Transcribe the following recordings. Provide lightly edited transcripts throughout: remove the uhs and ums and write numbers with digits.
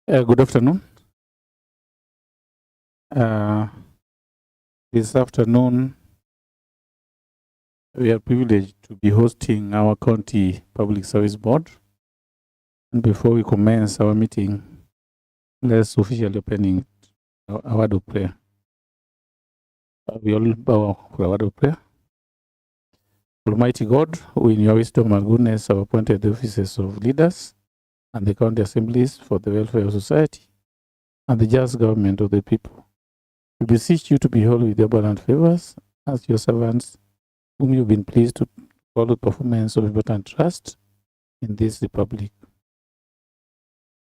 Good afternoon. This afternoon, we are privileged to be hosting our County Public Service Board. And before we commence our meeting, let's officially open our word of prayer. We all bow for a word of prayer. Almighty God, who in your wisdom and goodness have appointed the offices of leaders and the county assemblies for the welfare of society and the just government of the people. We beseech you to behold with your abundant favors as your servants, whom you've been pleased to call the performance of important trust in this republic.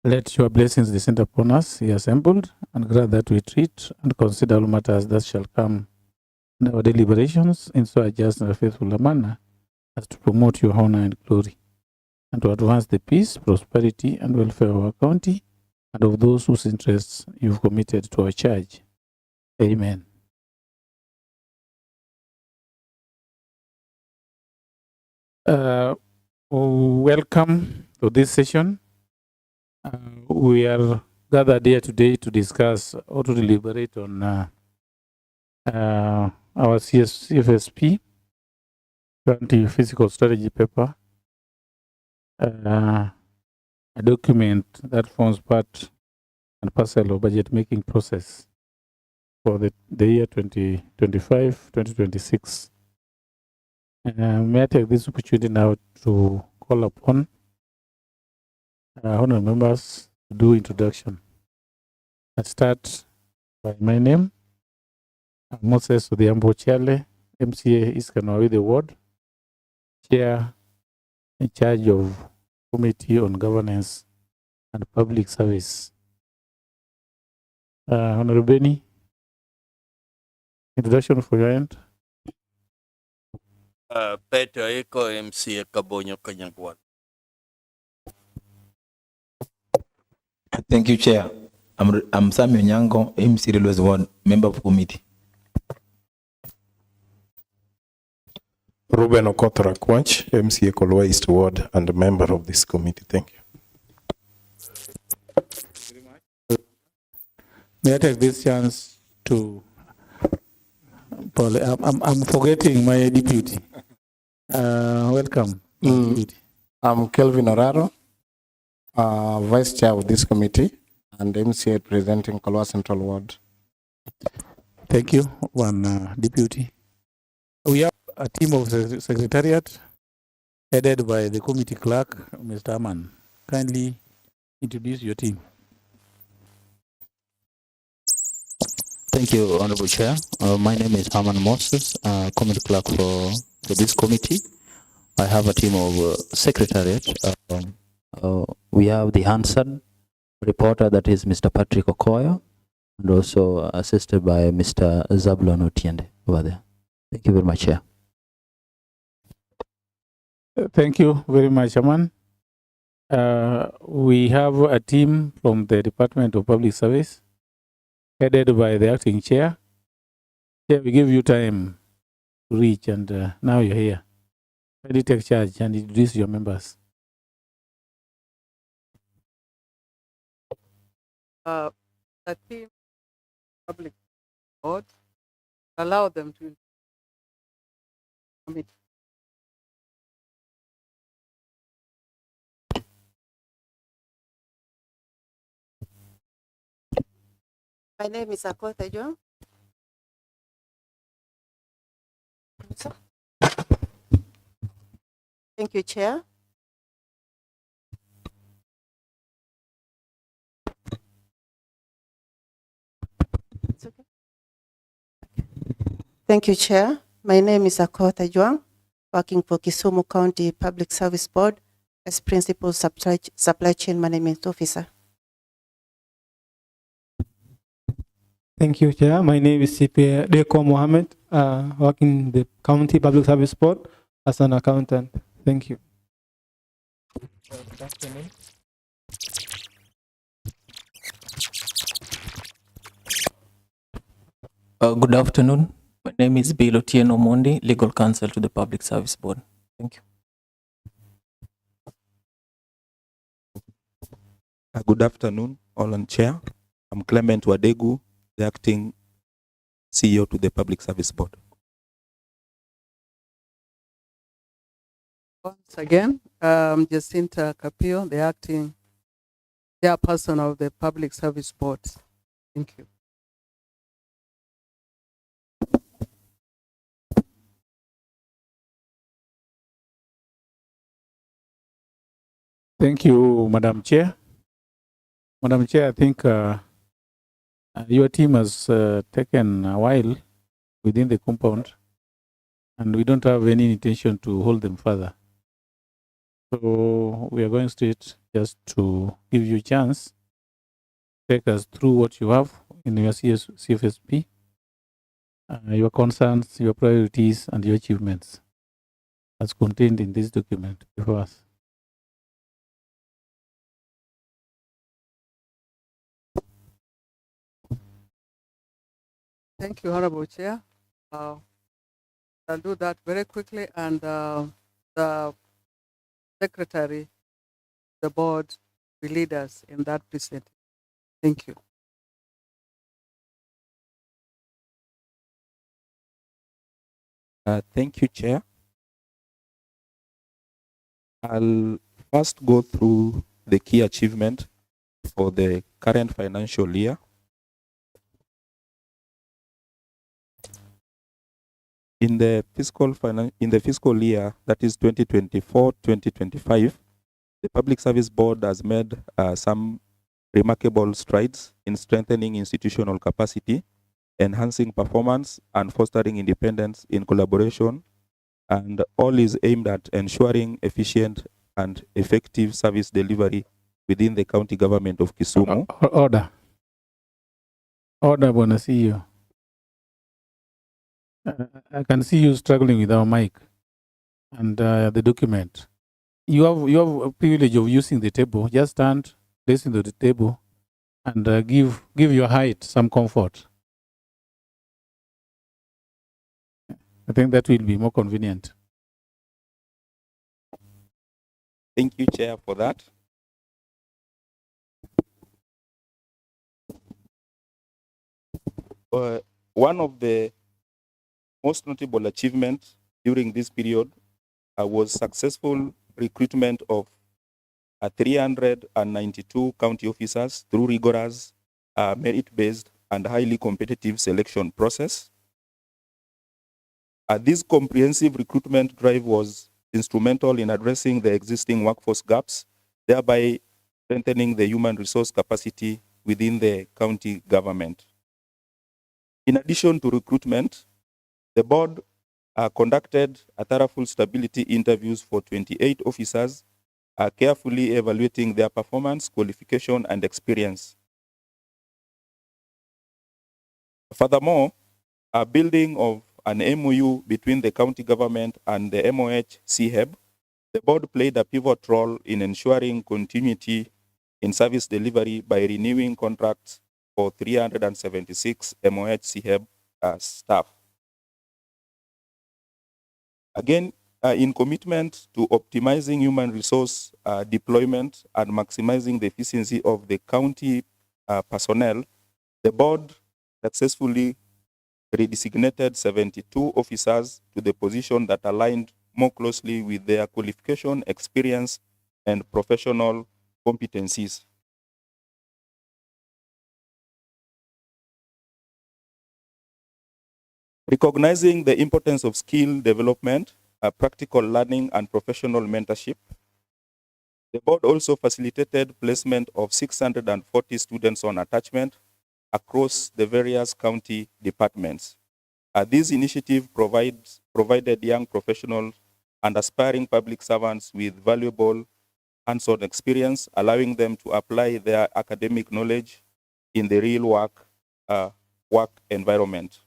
Let your blessings descend upon us here assembled, and grant that we treat and consider all matters that shall come in our deliberations in so a just and a faithful manner as to promote your honor and glory, and to advance the peace, prosperity, and welfare of our county and of those whose interests you've committed to our charge. Amen. Welcome to this session. We are gathered here today to discuss or to deliberate on our CFSP, County Physical Strategy Paper, a document that forms part and parcel of budget making process for the year 2025-2026. May I take this opportunity now to call upon honorable members to do introduction. I start by my name, Moses Odhiambo Chale, MCA East Kanawide Ward, Chair in charge of Committee on Governance and Public Service. Honorable Benny, introduction for your end. Peter Eko, MCA Kabonyo Kanyagwal. Thank you, Chair. I'm Samuel Nyango, MC Railways Ward, member of committee. Ruben Okothora Kwanch, MCA Kolwa East Ward and a member of this committee. Thank you. May I take this chance to, Paul, I'm forgetting my deputy. Welcome. Deputy. I'm Kelvin Oraro, Vice Chair of this committee and MCA representing Kolwa Central Ward. Thank you, one deputy. We have a team of secretariat headed by the committee clerk, Mr. Aman. Kindly introduce your team. Thank you, Honorable Chair. My name is Herman Moses, committee clerk for this committee. I have a team of secretariat. We have the Hanson reporter, that is Mr. Patrick Okoya, and also assisted by Mr. Zablon Otiende over there. Thank you very much, Chair. Thank you very much, Aman. We have a team from the Department of Public Service, headed by the acting chair. Chair, we give you time to reach, and now you're here. Ready to take charge and introduce your members. The team public board allow them to commit. My name is Akota John. Thank you, Chair. It's okay. Thank you, Chair. My name is Akota Juang, working for Kisumu County Public Service Board as Principal Supply Chain Management Officer. Thank you, Chair. My name is CPA Deko Mohammed, working in the County Public Service Board as an accountant. Thank you. Good afternoon. Good afternoon. My name is Bill Otieno Mondi, Legal Counsel to the Public Service Board. Thank you. Good afternoon. Holland Chair. I'm Clement Wadegu, the acting CEO to the Public Service Board. Once again, Jacinta Capio, the acting chairperson of the Public Service Board. Thank you. Thank you, Madam Chair. Madam Chair, I think your team has taken a while within the compound, and we don't have any intention to hold them further. So we are going straight just to give you a chance. Take us through what you have in your CFSP, your concerns, your priorities, and your achievements as contained in this document before us. Thank you, Honorable Chair. I'll do that very quickly, and the secretary, the board, will lead us in that presentation. Thank you. Thank you, Chair. I'll first go through the key achievement for the current financial year. In the fiscal year, that is 2024-2025, the Public Service Board has made some remarkable strides in strengthening institutional capacity, enhancing performance, and fostering independence in collaboration, and all is aimed at ensuring efficient and effective service delivery within the county government of Kisumu. Order. Order, Bwana CEO. I can see you struggling with our mic and the document. You have a privilege of using the table. Just stand, listen to the table, and give your height some comfort. I think that will be more convenient. Thank you, Chair, for that. One of the most notable achievements during this period was successful recruitment of 392 county officers through rigorous, merit-based, and highly competitive selection process. This comprehensive recruitment drive was instrumental in addressing the existing workforce gaps, thereby strengthening the human resource capacity within the county government. In addition to recruitment, the board conducted thorough stability interviews for 28 officers, carefully evaluating their performance, qualification, and experience. Furthermore, a building of an MOU between the county government and the MOH CHEB, the board played a pivotal role in ensuring continuity in service delivery by renewing contracts for 376 MOH CHEB staff. Again, in commitment to optimizing human resource deployment and maximizing the efficiency of the county personnel, the board successfully redesignated 72 officers to the position that aligned more closely with their qualification, experience, and professional competencies. Recognizing the importance of skill development, practical learning, and professional mentorship, the board also facilitated placement of 640 students on attachment across the various county departments. This initiative provided young professionals and aspiring public servants with valuable hands-on experience, allowing them to apply their academic knowledge in the real work environment.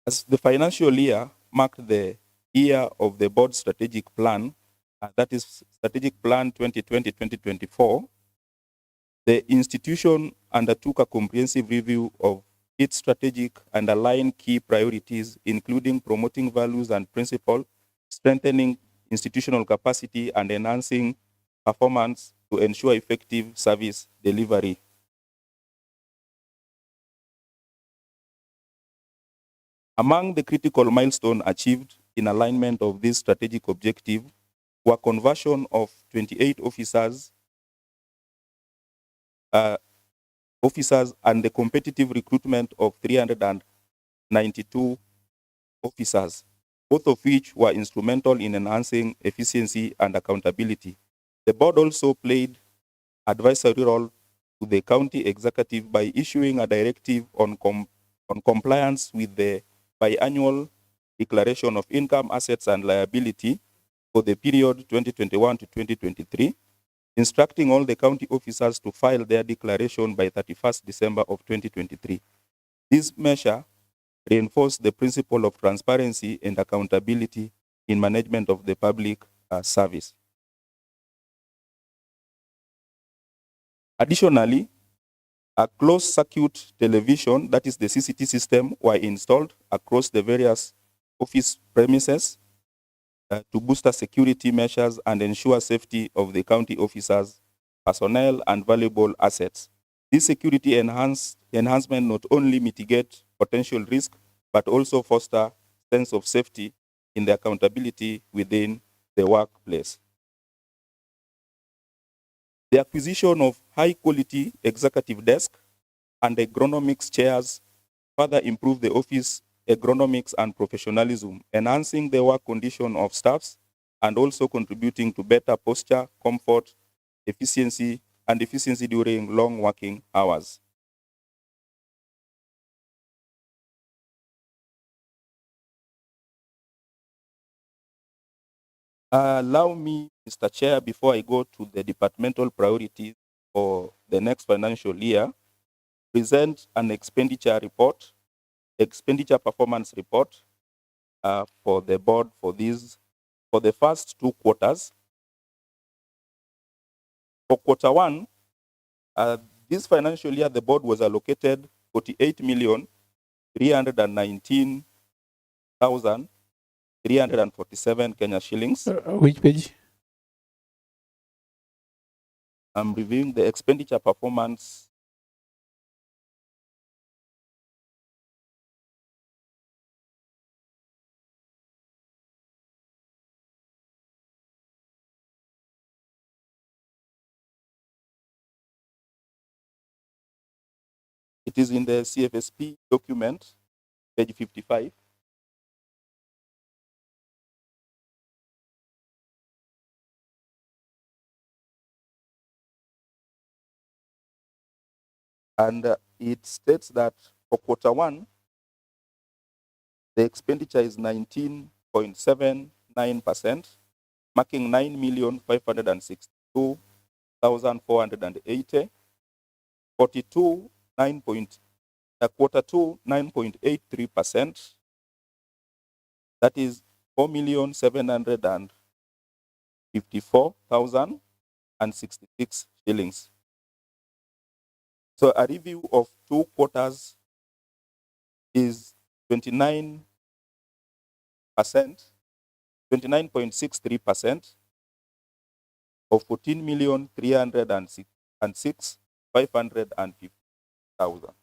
As the financial year marked the year of the board strategic plan, that is Strategic Plan 2020-2024, the institution undertook a comprehensive review of its strategic and aligned key priorities, including promoting values and principles, strengthening institutional capacity, and enhancing performance to ensure effective service delivery. Among the critical milestones achieved in alignment of this strategic objective were conversion of 28 officers and the competitive recruitment of 392 officers, both of which were instrumental in enhancing efficiency and accountability. The board also played advisory role to the county executive by issuing a directive on compliance with the biannual declaration of income, assets, and liability for the period 2021 to 2023, instructing all the county officers to file their declaration by 31st December of 2023. This measure reinforced the principle of transparency and accountability in management of the public service. Additionally, a closed-circuit television, that is the CCT system, were installed across the various office premises to boost security measures and ensure safety of the county officers, personnel, and valuable assets. This security enhancement not only mitigate potential risk, but also foster sense of safety in the accountability within the workplace. The acquisition of high-quality executive desk and agronomics chairs further improve the office agronomics and professionalism, enhancing the work condition of staffs and also contributing to better posture, comfort, efficiency during long working hours. Allow me, Mr. Chair, before I go to the departmental priorities for the next financial year, present an expenditure performance report for the board for the first 2 quarters. For quarter 1, this financial year, the board was allocated 48,319,347 Kenya shillings. Which page? I'm reviewing the expenditure performance. It is in the CFSP document, page 55. And it states that for quarter 1, the expenditure is 19.79%, marking 9,562,480. Quarter 2, 9.83%. That is 4,754,066 shillings. So a review of 2 quarters is 29%, 29.63% of 14,306,550,000.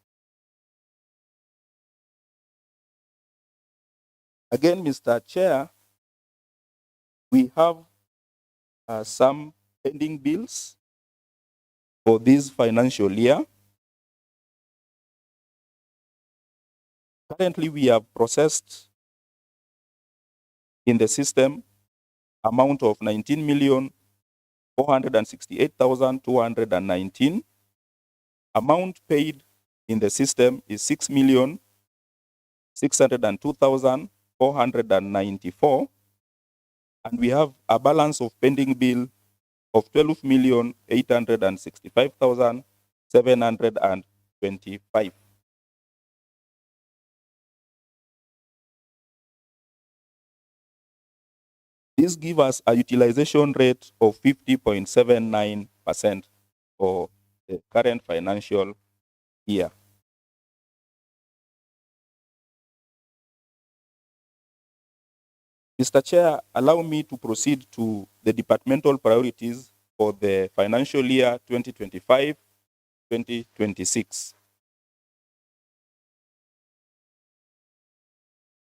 Again, Mr. Chair, we have some pending bills for this financial year. Currently, we have processed in the system amount of 19,468,219. Amount paid in the system is 6,602,494. And we have a balance of pending bill of 12,865,725. This gives us a utilization rate of 50.79% for the current financial year. Mr. Chair, allow me to proceed to the departmental priorities for the financial year 2025-2026.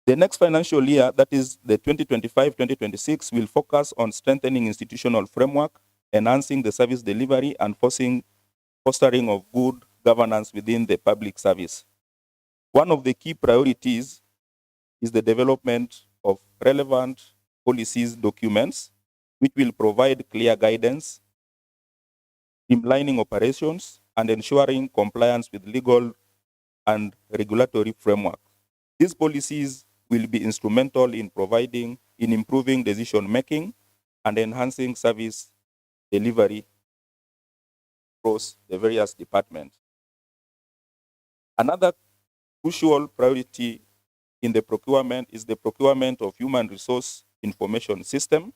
The next financial year, that is the 2025-2026, will focus on strengthening institutional framework, enhancing the service delivery, and fostering of good governance within the public service. One of the key priorities is the development of relevant policies documents, which will provide clear guidance, streamlining operations, and ensuring compliance with legal and regulatory framework. These policies will be instrumental in improving decision-making and enhancing service delivery across the various departments. Another crucial priority in the procurement is the procurement of human resource information system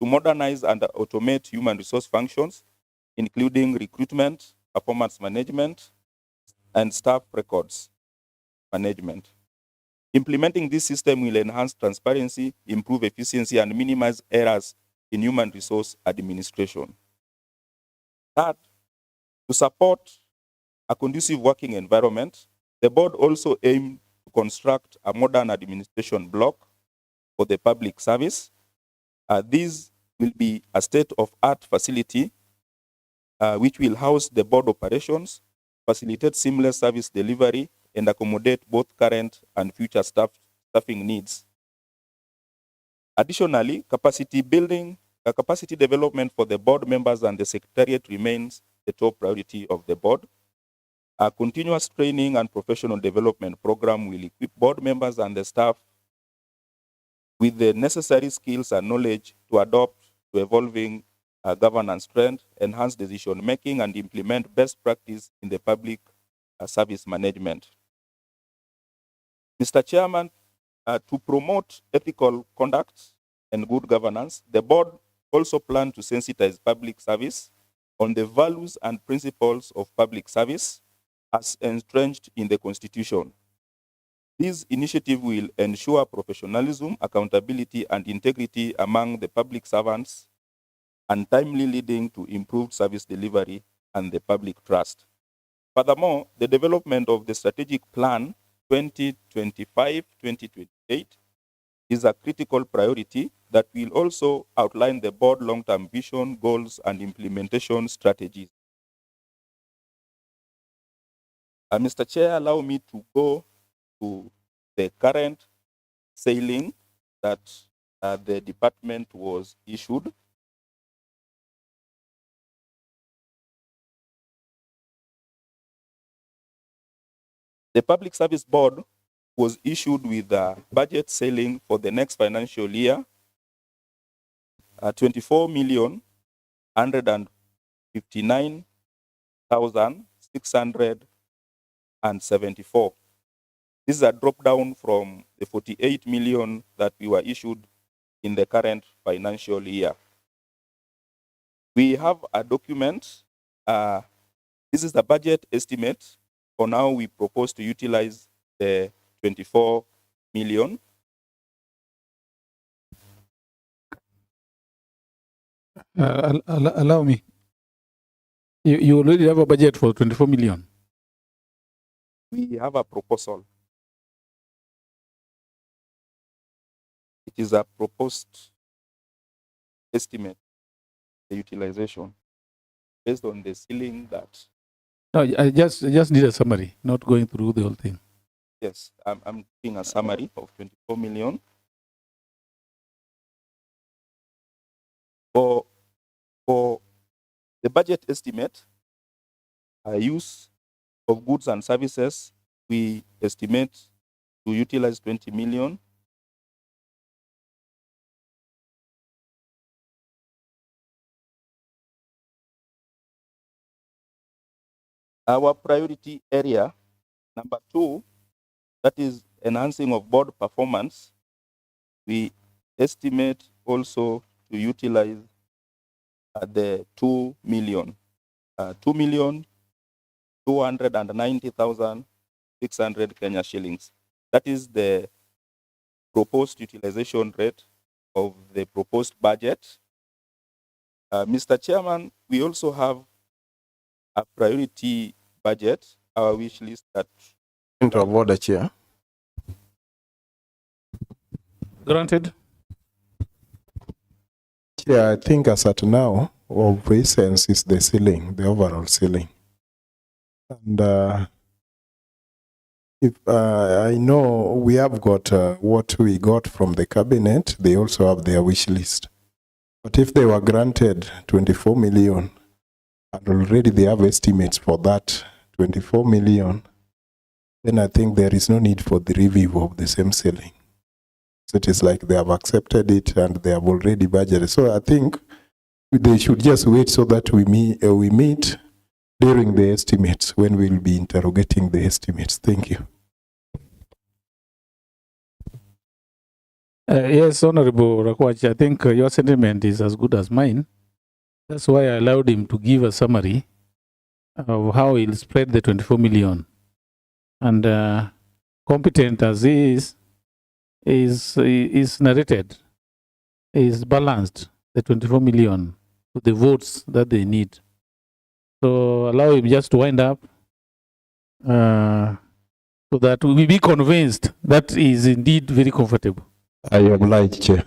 to modernize and automate human resource functions, including recruitment, performance management, and staff records management. Implementing this system will enhance transparency, improve efficiency, and minimize errors in human resource administration. Third, to support a conducive working environment, the board also aimed to construct a modern administration block for the public service. This will be a state-of-art facility which will house the board operations, facilitate seamless service delivery, and accommodate both current and future staffing needs. Additionally, capacity development for the board members and the secretariat remains the top priority of the board. A continuous training and professional development program will equip board members and the staff with the necessary skills and knowledge to adopt to evolving governance trend, enhance decision-making, and implement best practice in the public service management. Mr. Chairman, to promote ethical conduct and good governance, the board also plans to sensitize public service on the values and principles of public service as entrenched in the Constitution. This initiative will ensure professionalism, accountability, and integrity among the public servants, and timely leading to improved service delivery and the public trust. Furthermore, the development of the strategic plan 2025-2028 is a critical priority that will also outline the board long-term vision, goals, and implementation strategies. Mr. Chair, allow me to go to the current sailing that the department was issued. The Public Service Board was issued with a budget ceiling for the next financial year, 24,159,674. This is a drop down from the 48 million that we were issued in the current financial year. We have a document. This is the budget estimate. For now, we propose to utilize the 24 million. Allow me. You already have a budget for 24 million. We have a proposal. It is a proposed estimate, the utilization, based on the ceiling that. No, I just need a summary, not going through the whole thing. Yes, I'm giving a summary of 24 million. For the budget estimate, use of goods and services, we estimate to utilize 20 million. Our priority area, number 2, that is enhancing of board performance, we estimate also to utilize the 2 million. 2,290,600 Kenya shillings. That is the proposed utilization rate of the proposed budget. Mr. Chairman, we also have a priority budget, our wish list that Point of order, Chair. Granted. Chair, I think as at now, of essence is the ceiling, the overall ceiling. And if I know we have got what we got from the cabinet, they also have their wish list. But if they were granted 24 million, and already they have estimates for that 24 million, then I think there is no need for the review of the same ceiling. So it is like they have accepted it and they have already budgeted. So I think they should just wait so that we meet during the estimates when we'll be interrogating the estimates. Thank you. Yes, Honorable Rakwach, I think your sentiment is as good as mine. That's why I allowed him to give a summary of how he'll spread the 24 million. And competent as he is narrated, is balanced, the 24 million, to the votes that they need. So allow him just to wind up so that we be convinced that he is indeed very comfortable. I oblige, Chair.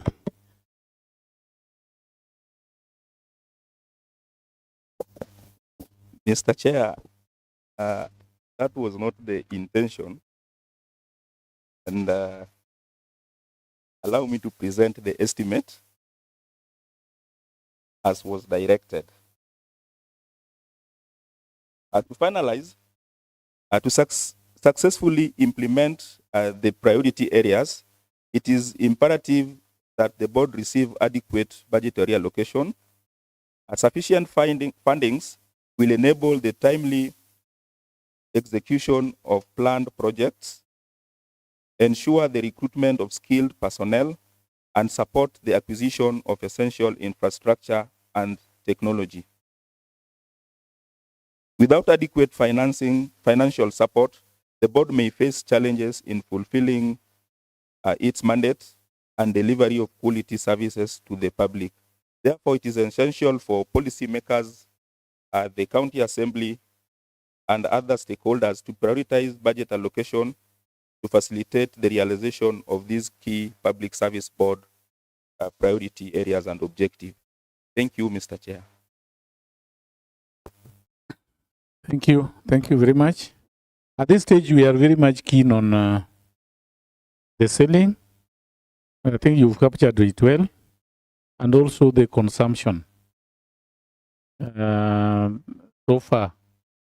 Mr. Chair, that was not the intention. And allow me to present the estimate as was directed. To finalize, to successfully implement the priority areas, it is imperative that the board receive adequate budgetary allocation. Sufficient fundings will enable the timely execution of planned projects, ensure the recruitment of skilled personnel, and support the acquisition of essential infrastructure and technology. Without adequate financial support, the board may face challenges in fulfilling its mandate and delivery of quality services to the public. Therefore, it is essential for policymakers, the county assembly, and other stakeholders to prioritize budget allocation to facilitate the realization of these key public service board priority areas and objectives. Thank you, Mr. Chair. Thank you. Thank you very much. At this stage, we are very much keen on the selling. I think you've captured it well. And also the consumption. So far,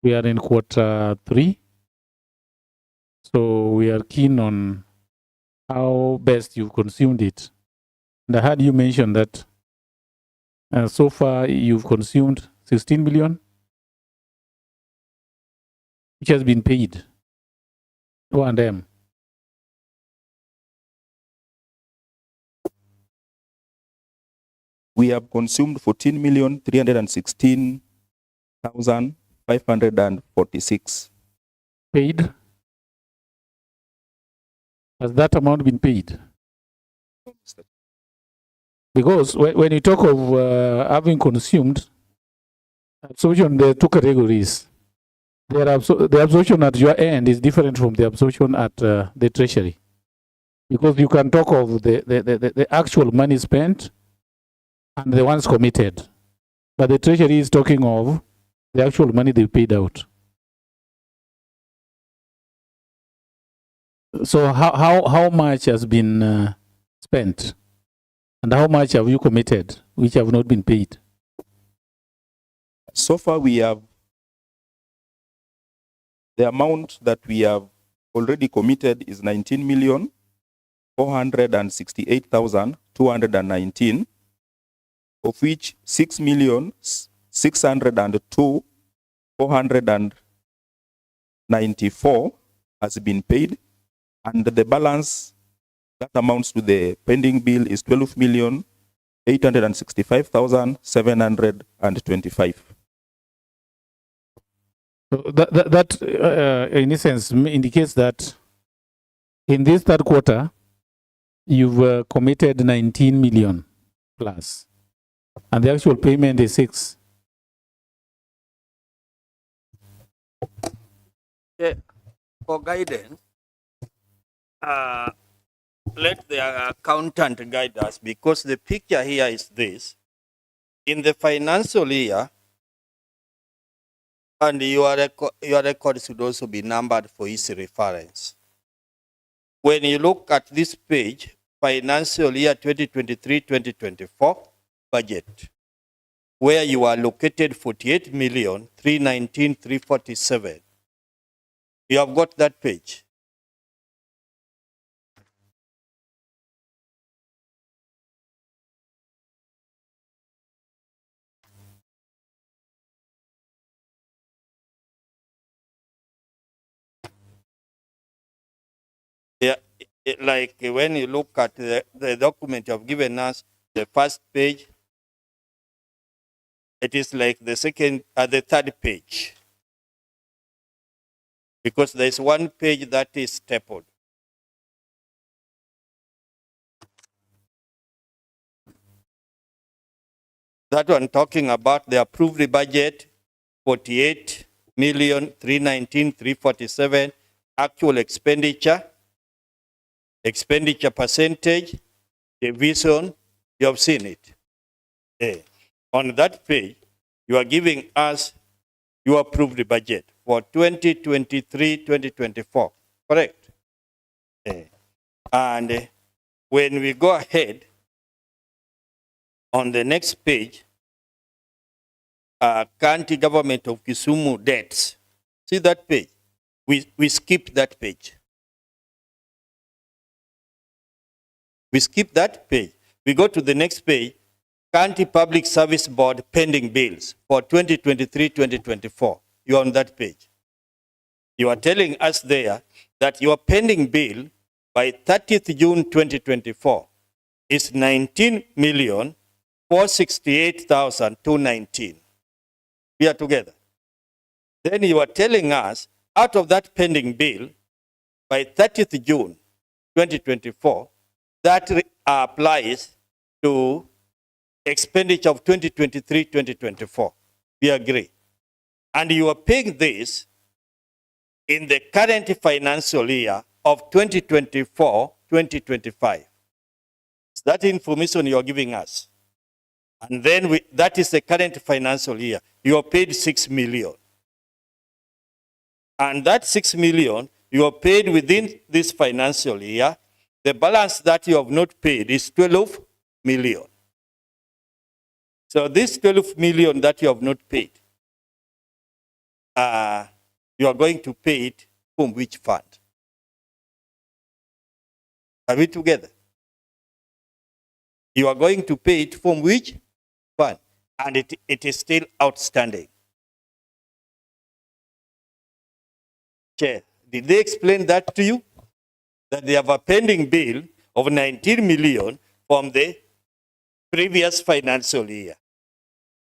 we are in Q3. So we are keen on how best you've consumed it. And I heard you mention that so far you've consumed 16 million, which has been paid. O&M. We have consumed 14,316,546. Paid? Has that amount been paid? Because when you talk of having consumed, absorption, there are two categories. The absorption at your end is different from the absorption at the treasury. Because you can talk of the actual money spent and the ones committed. But the treasury is talking of the actual money they paid out. So how much has been spent? And how much have you committed, which have not been paid? So far, we have the amount that we have already committed is 19,468,219, of which 6,602,494 has been paid, and the balance that amounts to the pending bill is 12,865,725. So that in essence indicates that in this third quarter, you've committed 19 million plus. and the actual payment is 6. For guidance, let the accountant guide us, because the picture here is this. In the financial year, and your record should also be numbered for easy reference. When you look at this page, financial year 2023-2024 budget, where you are located 48,319,347. You have got that page. Yeah, like when you look at the document you have given us, the first page, it is like the third page. Because there's one page that is stapled. That one talking about the approved budget, 48,319,347, actual expenditure percentage, division, you have seen it. On that page, you are giving us your approved budget for 2023-2024, correct? And when we go ahead, on the next page, county government of Kisumu debts. See that page? We skip that page. We skip that page. We go to the next page, County Public Service Board pending bills for 2023-2024. You're on that page. You are telling us there that your pending bill by 30th June 2024 is 19,468,219. We are together. Then you are telling us out of that pending bill by 30th June 2024, that applies to expenditure of 2023-2024. We agree. And you are paying this in the current financial year of 2024-2025. That information you are giving us. And then that is the current financial year. You are paid 6 million. And that 6 million, you are paid within this financial year. The balance that you have not paid is 12 million. So this 12 million that you have not paid, you are going to pay it from which fund? Are we together? You are going to pay it from which fund? And it is still outstanding. Chair, did they explain that to you? That they have a pending bill of 19 million from the previous financial year,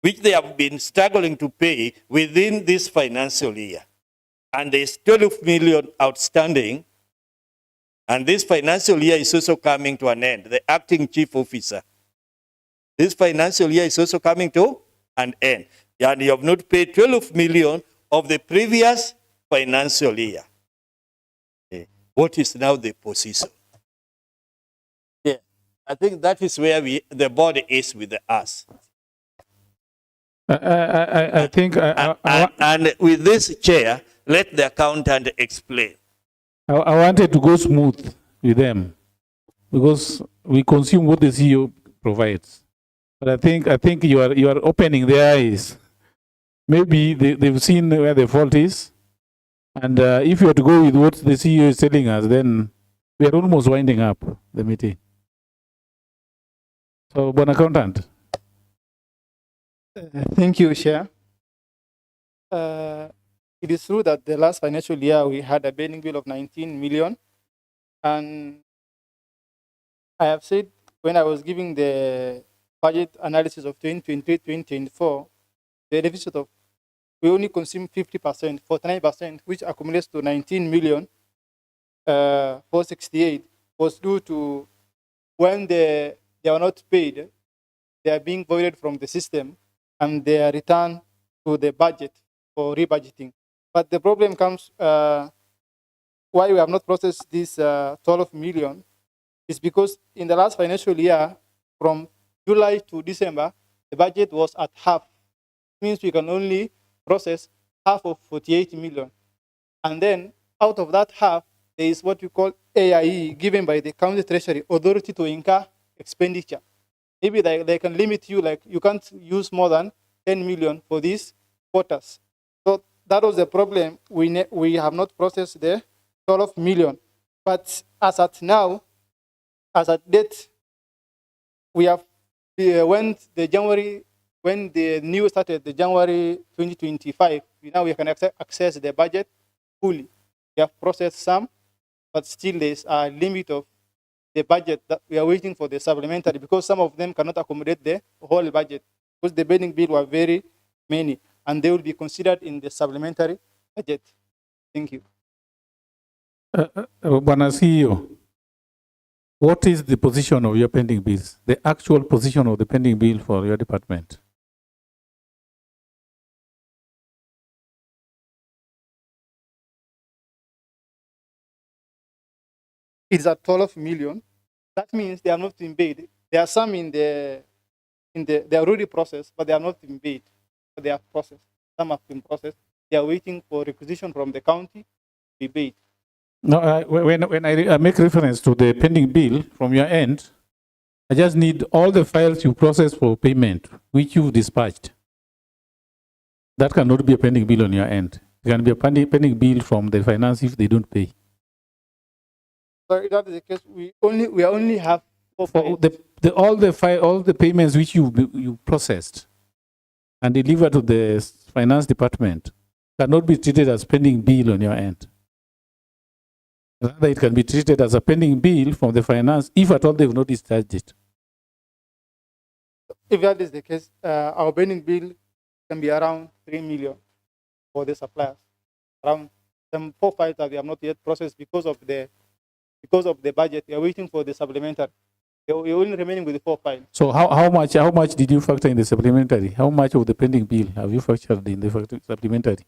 which they have been struggling to pay within this financial year. And there's 12 million outstanding. And this financial year is also coming to an end. The acting chief officer. This financial year is also coming to an end. And you have not paid 12 million of the previous financial year. What is now the position? Yeah, I think that is where the board is with us. I think... and with this chair, let the accountant explain. I wanted to go smooth with them because we consume what the CEO provides. But I think you are opening their eyes. Maybe they've seen where the fault is. And if you are to go with what the CEO is telling us, then we are almost winding up the meeting. So, Bon Accountant. Thank you, Chair. It is true that the last financial year we had a pending bill of 19 million. And I have said when I was giving the budget analysis of 2023-2024, the deficit of we only consume 50%, 49%, which accumulates to 19 million 468, was due to when they were not paid, they are being voided from the system and they are returned to the budget for rebudgeting. But the problem comes why we have not processed this 12 million is because in the last financial year, from July to December, the budget was at half. It means we can only process half of 48 million. And then out of that half, there is what we call AIE given by the county treasury authority to incur expenditure. Maybe they can limit you, like you can't use more than 10 million for these quarters. So that was the problem. We have not processed the 12 million. But as at now, as at date, we have when the new started, the January 2025, now we can access the budget fully. We have processed some, but still there's a limit of the budget that we are waiting for the supplementary because some of them cannot accommodate the whole budget because the pending bill were very many and they will be considered in the supplementary budget. Thank you. Bwana CEO, what is the position of your pending bills? The actual position of the pending bill for your department? It's at 12 million. That means they are not been paid. There are some they are already processed, but they are not been paid. But they are processed. Some have been processed. They are waiting for requisition from the county to be paid. No, when I make reference to the pending bill from your end, I just need all the files you process for payment, which you've dispatched. That cannot be a pending bill on your end. It can be a pending bill from the finance if they don't pay. So if that is the case, we only have all the payments which you processed and delivered to the finance department cannot be treated as pending bill on your end. Rather, it can be treated as a pending bill from the finance if at all they've not discharged it. If that is the case, our pending bill can be around 3 million for the suppliers. Around some 4 files that we have not yet processed because of the budget. We are waiting for the supplementary. We are only remaining with the 4 files. So how much did you factor in the supplementary? How much of the pending bill have you factored in the supplementary?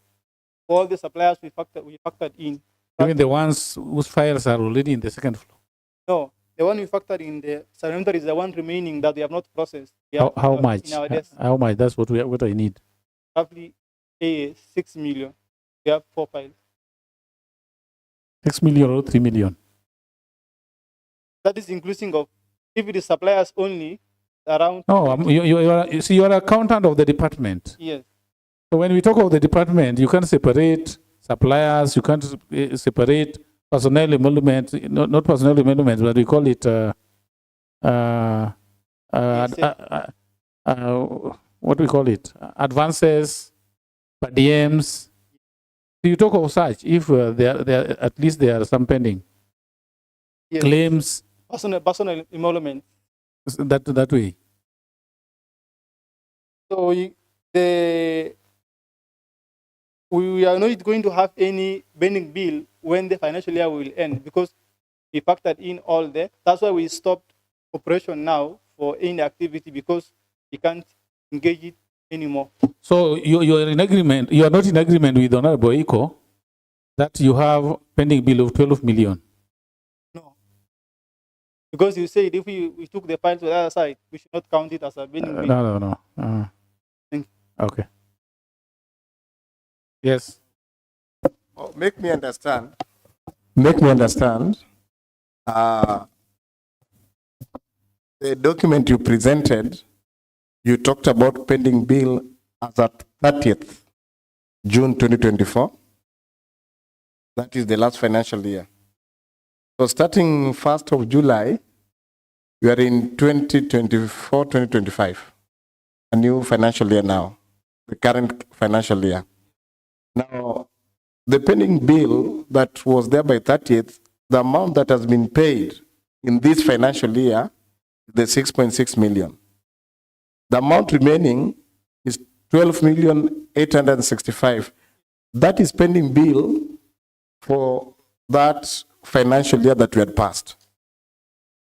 All the suppliers we factored in. Even the ones whose files are already in the second floor? No, the one we factored in the supplementary is the one remaining that we have not processed. How much? In our desk. How much? That's what I need. Roughly 6 million. We have 4 files. 6 million or 3 million? That is inclusive of, if it is suppliers only, around. No, you are accountant of the department. Yes. So when we talk of the department, you can't separate suppliers, you can't separate personnel emoluments, not personnel emoluments, but we call it what do we call it? Advances, per diems. So you talk of such if there at least there are some pending. Yes. Claims. Personal emolument. That way. So we are not going to have any pending bill when the financial year will end because we factored in all that. That's why we stopped operation now for any activity because we can't engage it anymore. So you are in agreement. You are not in agreement with Honorable Iko that you have pending bill of 12 million. No, because you said if we took the file to the other side, we should not count it as a pending bill. No. Thank you. Okay. Yes. Oh, make me understand. The document you presented, you talked about pending bill as at 30th June 2024. That is the last financial year. So starting 1st of July, we are in 2024-2025, a new financial year now, the current financial year. Now, the pending bill that was there by 30th, the amount that has been paid in this financial year is the 6.6 million. The amount remaining is 12,865,000. That is pending bill for that financial year that we had passed.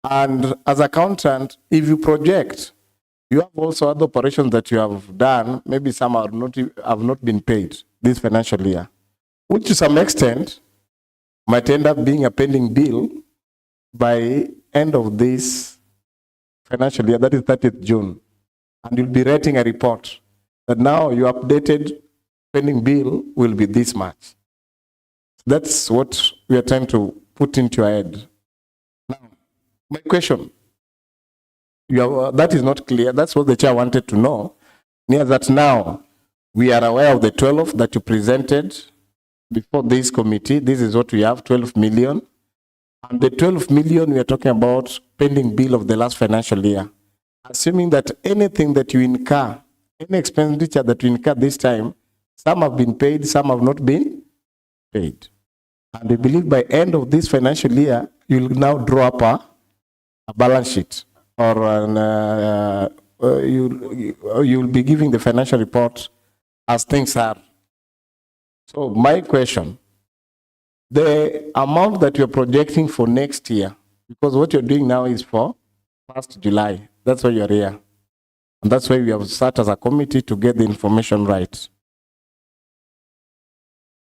And as accountant, if you project You have also other operations that you have done. Maybe some have not been paid this financial year, which to some extent might end up being a pending bill by end of this financial year, that is 30th June. And you'll be writing a report that now your updated pending bill will be this much. That's what we are trying to put into your head. Now, my question, that is not clear. That's what the chair wanted to know. Near that now, we are aware of the 12 that you presented before this committee. This is what we have, 12 million. And the 12 million we are talking about pending bill of the last financial year. Assuming that anything that you incur, any expenditure that you incur this time, some have been paid, some have not been paid. And we believe by end of this financial year, you'll now draw up a balance sheet, or you'll be giving the financial report as things are. So my question, the amount that you're projecting for next year, because what you're doing now is for 1st July. That's why you're here. And that's why we have sat as a committee to get the information right.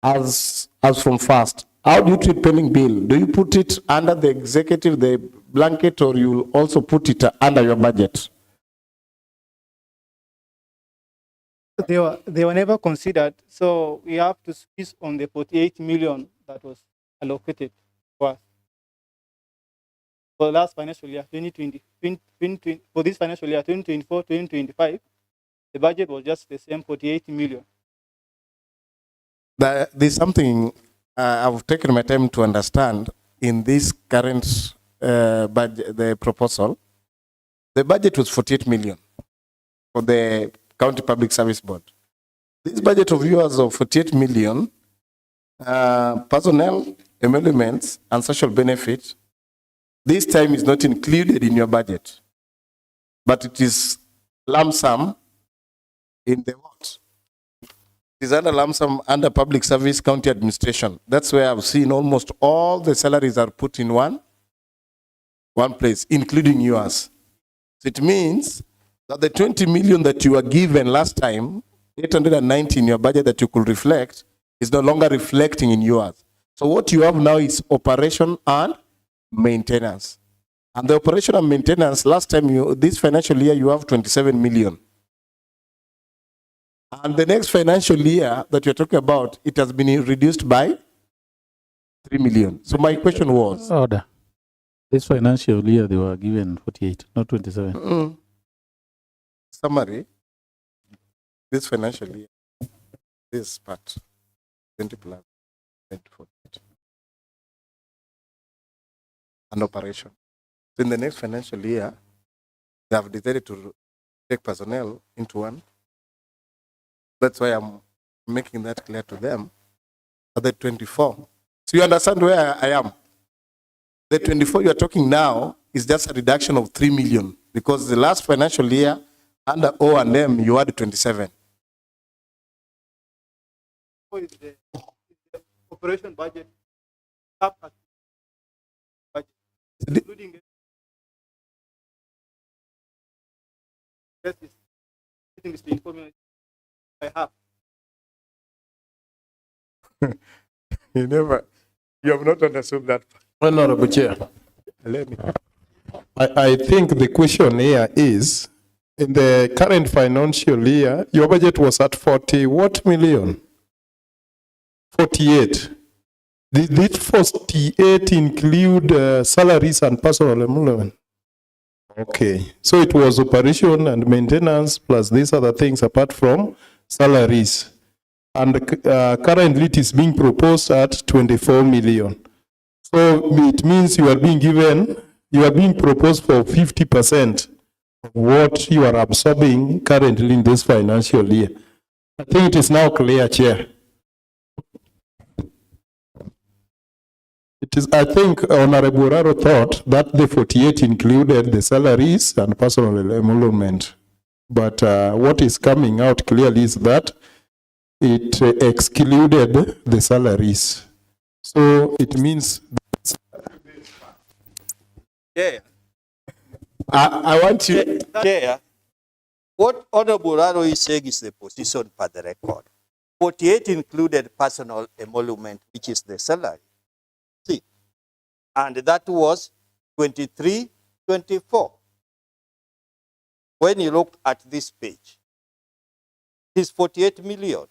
As from first, how do you treat pending bill? Do you put it under the executive, the blanket, or you will also put it under your budget? They were never considered, so we have to squeeze on the 48 million that was allocated for us. For the last financial year, 2020, for this financial year, 2024, 2025, the budget was just the same 48 million. There's something I've taken my time to understand in this current budget, the proposal. The budget was 48 million for the County Public Service Board. This budget of yours of 48 million, personnel, emoluments, and social benefits, this time is not included in your budget, but it is lump sum in the what? It is under lump sum under public service county administration. That's where I've seen almost all the salaries are put in one place, including yours. So it means that the 20 million that you were given last time, 890 in your budget that you could reflect, is no longer reflecting in yours. So what you have now is operation and maintenance. And the operation and maintenance, last time, this financial year, you have 27 million. And the next financial year that you're talking about, it has been reduced by 3 million. So my question was... Order. This financial year, they were given 48, not 27. Summary, this financial year, this part, 20 plus 48. An operation. So in the next financial year, they have decided to take personnel into one. That's why I'm making that clear to them. At the 24. So you understand where I am? The 24 you are talking now is just a reduction of 3 million, because the last financial year under O&M you had 27. What is the operation budget? Up at budget, including this information I have. You have not understood that. Honorable Chair, I think the question here is, in the current financial year, your budget was at 40 what million? 48. Did this 48 include salaries and personal emolument? Okay, so it was operation and maintenance plus these other things apart from salaries. And currently it is being proposed at 24 million. So it means you are being proposed for 50% of what you are absorbing currently in this financial year. I think it is now clear, Chair. It is, I think Honorable Raro thought that the 48 included the salaries and personal emolument. But what is coming out clearly is that it excluded the salaries. So it means... Yeah. I want you... Chair, What Honorable Raro is saying is the position per the record. 48 included personal emolument, which is the salary. See, and that was 23, 24. When you look at this page, it's 48 million,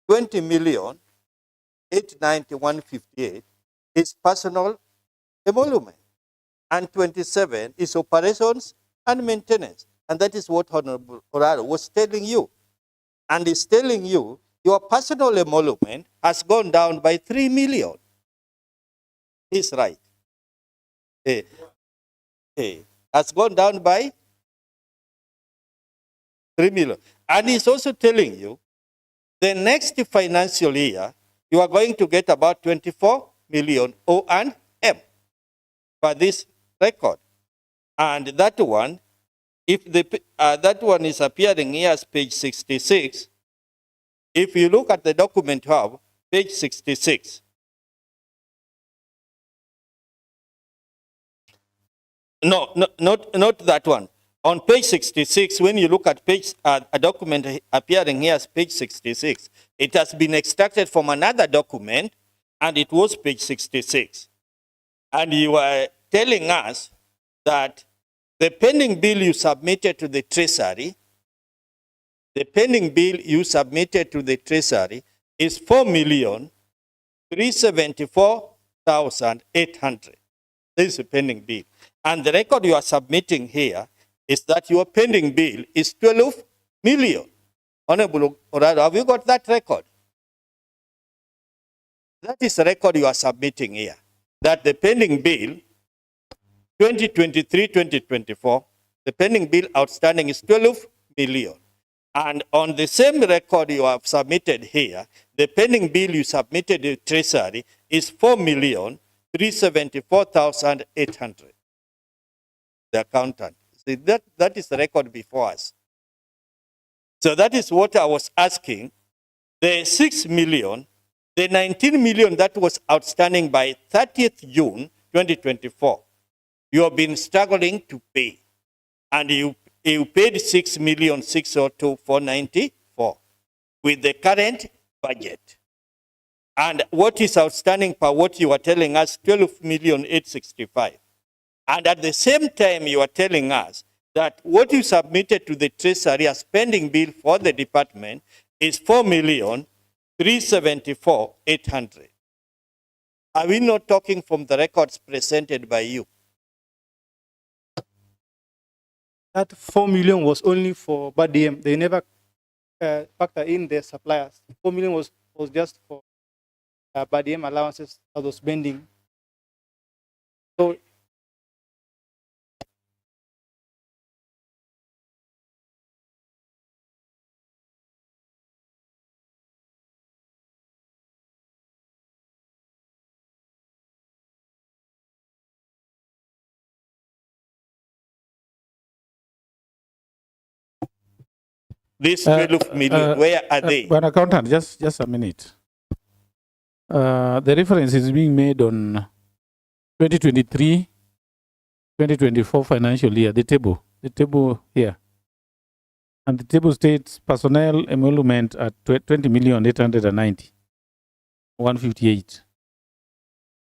20 million, 891.58 is personal emolument, and 27 is operations and maintenance. And that is what Honorable Oraro was telling you. And he's telling you your personal emolument has gone down by 3 million. He's right. Has gone down by 3 million. And he's also telling you the next financial year, you are going to get about 24 million O&M for this record. And that one, if that one is appearing here as page 66, if you look at the document hub, page 66, no, not that one. On page 66, when you look at page a document appearing here as page 66, it has been extracted from another document, and it was page 66. And you are telling us that the pending bill you submitted to the Treasury, is 4,374,800. This is a pending bill. And the record you are submitting here is that your pending bill is 12 million. Honorable Orado, have you got that record? That is the record you are submitting here. That the pending bill, 2023-2024, the pending bill outstanding is 12 million. And on the same record you have submitted here, the pending bill you submitted to Treasury is 4,374,800. The accountant. See, that is the record before us. So that is what I was asking. The 6 million, the 19 million that was outstanding by 30th June 2024, you have been struggling to pay. And you paid 6,602,494 with the current budget. And what is outstanding per what you are telling us, 12,865,000. And at the same time, you are telling us that what you submitted to the Treasury as pending bill for the department is 4,374,800. Are we not talking from the records presented by you? That 4 million was only for BADM. They never factor in the suppliers. 4 million was just for BADM allowances that was spending. So This 12 million, where are they? But accountant, just a minute. The reference is being made on 2023-2024 financial year, the table here. And the table states personnel emolument at 20,890,158.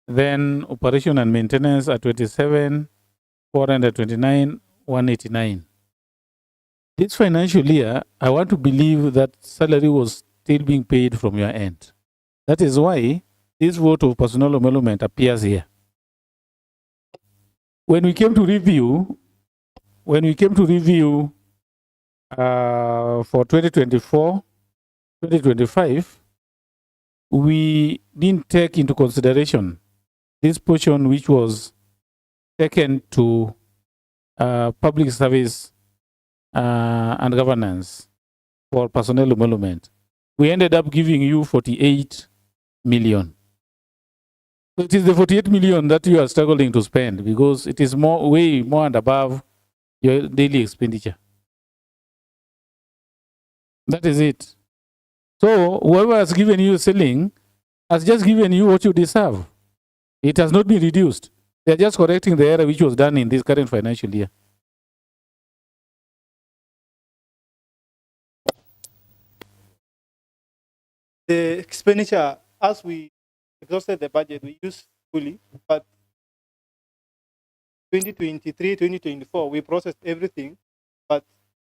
Then operation and maintenance at 27,429,189. This financial year, I want to believe that salary was still being paid from your end. That is why this vote of personal emolument appears here. When we came to review for 2024-2025, we didn't take into consideration this portion which was taken to public service and governance for personnel emolument. We ended up giving you 48 million. So it is the 48 million that you are struggling to spend because it is way more and above your daily expenditure. That is it. So whoever has given you ceiling has just given you what you deserve. It has not been reduced. They are just correcting the error which was done in this current financial year. The expenditure, as we exhausted the budget, we used fully, but 2023, 2024, we processed everything, but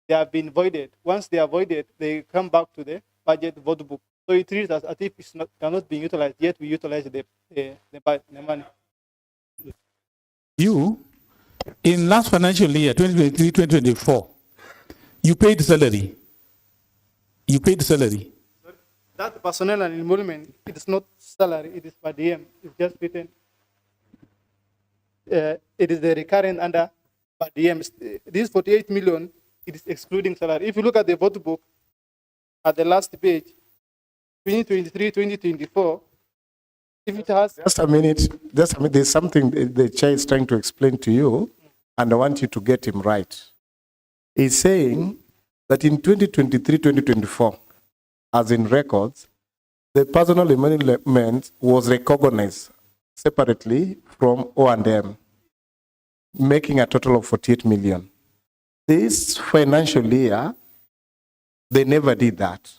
they have been voided. Once they are voided, they come back to the budget vote book. So it treats as if it's not cannot be utilized, yet we utilize the money. You, in last financial year, 2023-2024, you paid salary. You paid salary. That personnel and emolument, it is not salary, it is per diem. It's just written. It is the recurrent under per diem. This 48 million, it is excluding salary. If you look at the vote book, at the last page, 2023, 2024, if it has. Just a minute. There's something the chair is trying to explain to you, and I want you to get him right. He's saying that in 2023-2024, as in records, the personal emolument was recognized separately from O&M, making a total of 48 million. This financial year, they never did that.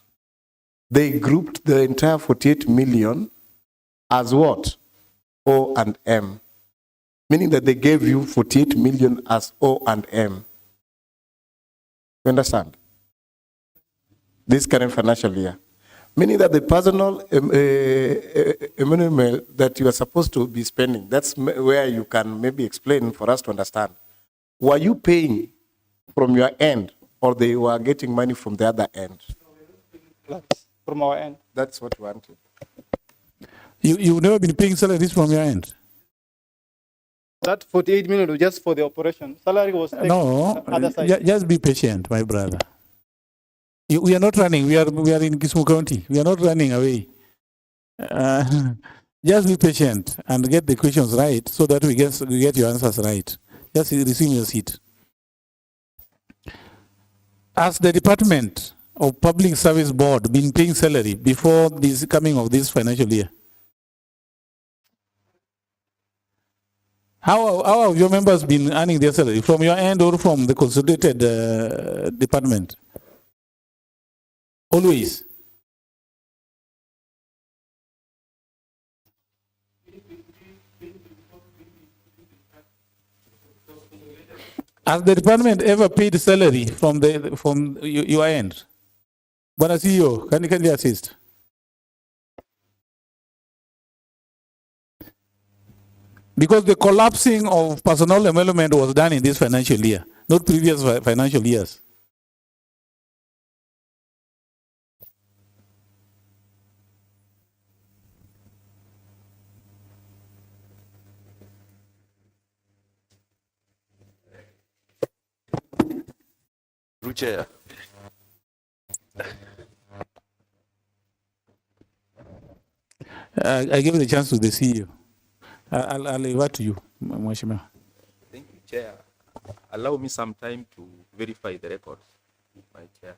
They grouped the entire 48 million as what? O&M. Meaning that they gave you 48 million as O&M. You understand? This current financial year. Meaning that the personal emolument that you are supposed to be spending, that's where you can maybe explain for us to understand. Were you paying from your end, or they were getting money from the other end? From our end. That's what we wanted. You've never been paying salaries from your end? That 48 million was just for the operation. Salary was taken No, on the other side. just be patient, my brother. We are not running. We are in Kisumu County. We are not running away. Just be patient and get the questions right so that we get your answers right. Just resume your seat. Has the Department of Public Service Board been paying salary before this coming of this financial year? How have your members been earning their salary? From your end or from the consolidated department? Always. Has the department ever paid salary from your end? Bwana CEO, can you assist? Because the collapsing of personnel emolument was done in this financial year, not previous financial years. Chair. I give the chance to the CEO. I'll leave it to you, Mweshima. Thank you, Chair. Allow me some time to verify the records, my Chair.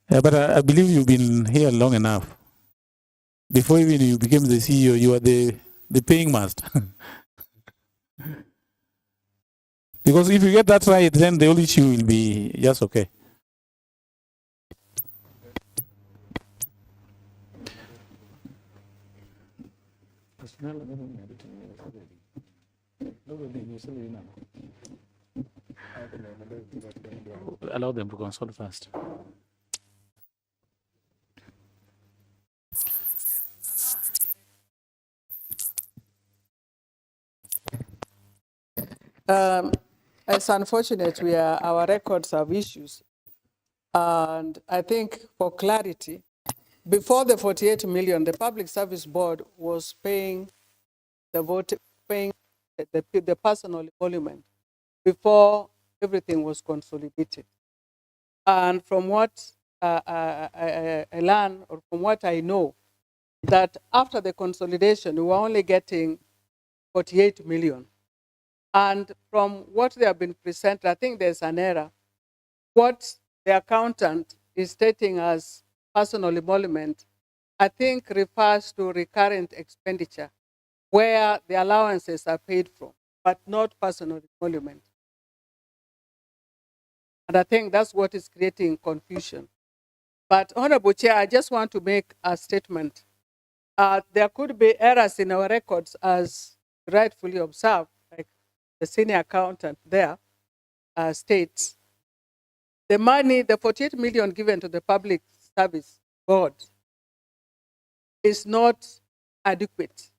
Yeah, but I believe you've been here long enough. Before even you became the CEO, you are the paying master. Because if you get that right, then the only issue will be just okay. Allow them to consult first. It's unfortunate our records have issues. And I think for clarity, before the 48 million, the Public Service Board was paying the personal emolument before everything was consolidated. And from what I learned, or from what I know, that after the consolidation, we were only getting 48 million. And from what they have been presented, I think there's an error. What the accountant is stating as personal emolument, I think refers to recurrent expenditure, where the allowances are paid from, but not personal emolument. And I think that's what is creating confusion. But Honorable Chair, I just want to make a statement. There could be errors in our records as rightfully observed, like the senior accountant there states. The money, the 48 million given to the public service board is not adequate.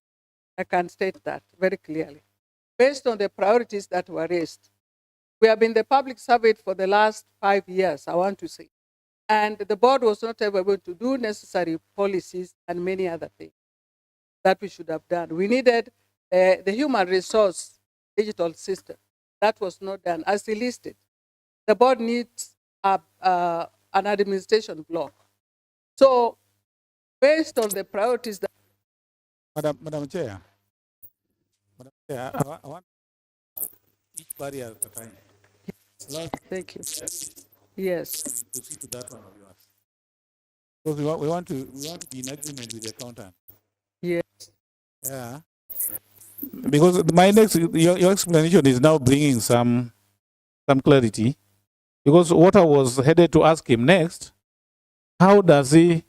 I can state that very clearly. Based on the priorities that were raised, we have been the public servant for the last 5 years, I want to say. And the board was not able to do necessary policies and many other things that we should have done. We needed the human resource digital system. That was not done as he listed. The board needs an administration block. So based on the priorities that Madam Chair, I want each barrier at a time. Thank you. Yes. Proceed to that one of yours. Because we want to be in agreement with the accountant. Yes. Yeah. Because my next your explanation is now bringing some clarity. Because what I was headed to ask him next, how does he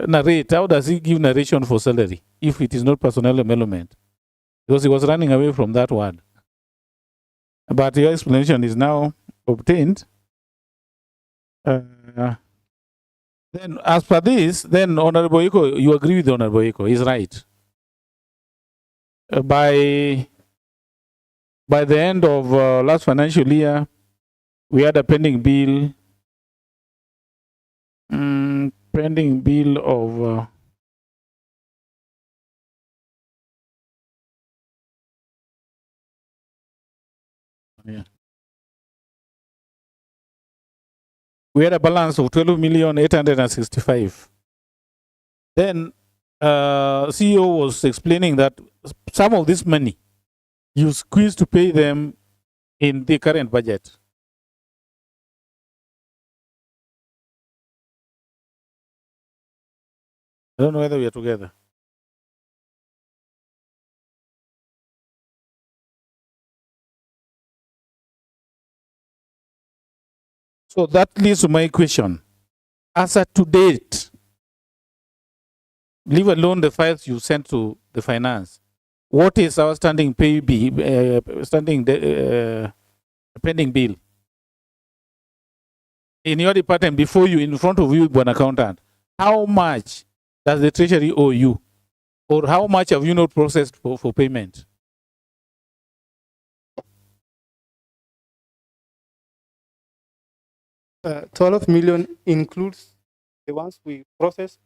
narrate? How does he give narration for salary if it is not personnel emolument? Because he was running away from that word. But your explanation is now obtained. Then, as per this, then Honorable Iko, you agree with Honorable Iko, he's right. By the end of last financial year, we had a pending bill, of yeah. We had a balance of 12,865,000. Then CEO was explaining that some of this money you squeeze to pay them in the current budget. I don't know whether we are together. So that leads to my question. As at to date, leave alone the files you sent to the finance, what is our standing pending bill? In your department, before you, in front of you, one accountant, how much does the treasury owe you? Or how much have you not processed for payment? 12 million includes the ones we process,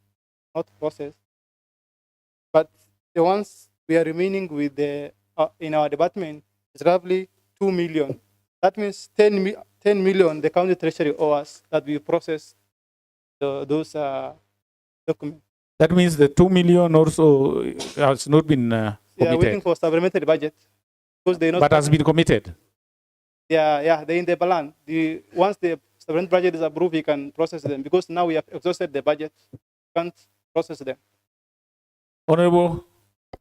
not process, but the ones we are remaining with in our department is roughly 2 million. That means 10 million the county treasury owes us that we process those documents. That means the 2 million also has not been committed. Yeah, waiting for supplementary budget because they not. But has been committed. Yeah, they're in the balance. Once the supplementary budget is approved, we can process them because now we have exhausted the budget. We can't process them. Honorable,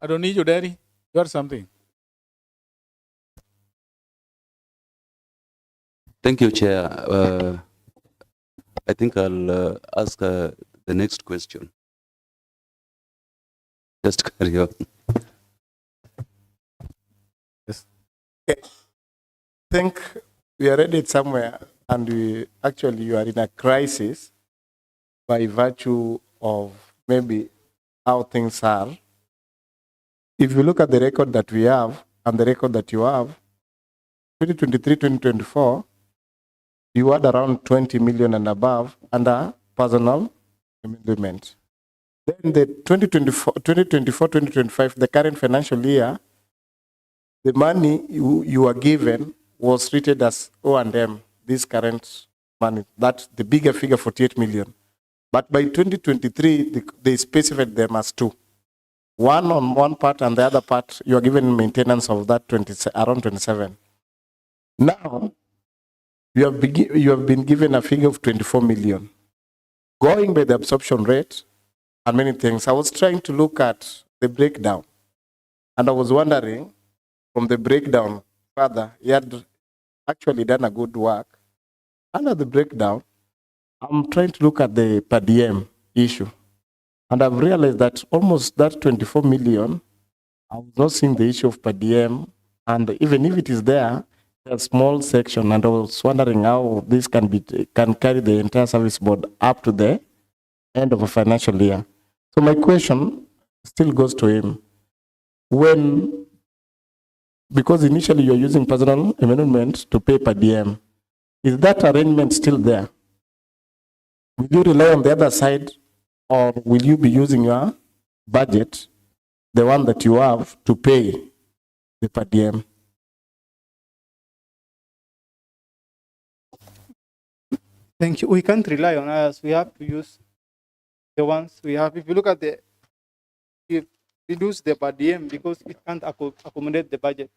I don't need you, Daddy. You got something. Thank you, Chair. I think I'll ask the next question. Just carry on. Yes. Okay. I think we are ready somewhere, and you are in a crisis by virtue of maybe how things are. If you look at the record that we have and the record that you have, 2023-2024, you had around 20 million and above under personal amendment. Then the 2024-2025, the current financial year, the money you are given was treated as O&M, this current money. That's the bigger figure, 48 million. But by 2023, they specified them as two. One on one part and the other part, you are given maintenance of that around 27. Now, you have been given a figure of 24 million. Going by the absorption rate and many things, I was trying to look at the breakdown. And I was wondering, from the breakdown, Father, he had actually done a good work. Under the breakdown, I'm trying to look at the per diem issue, and I've realized that almost that 24 million, I was not seeing the issue of per diem, and even if it is there, a small section, and I was wondering how this can carry the entire service board up to the end of a financial year. So my question still goes to him. Because initially you're using personal amendment to pay per diem, is that arrangement still there? Will you rely on the other side, or will you be using your budget, the one that you have, to pay the per diem? Thank you. We can't rely on us. We have to use the ones we have. If you look at if we lose the per diem because it can't accommodate the budget.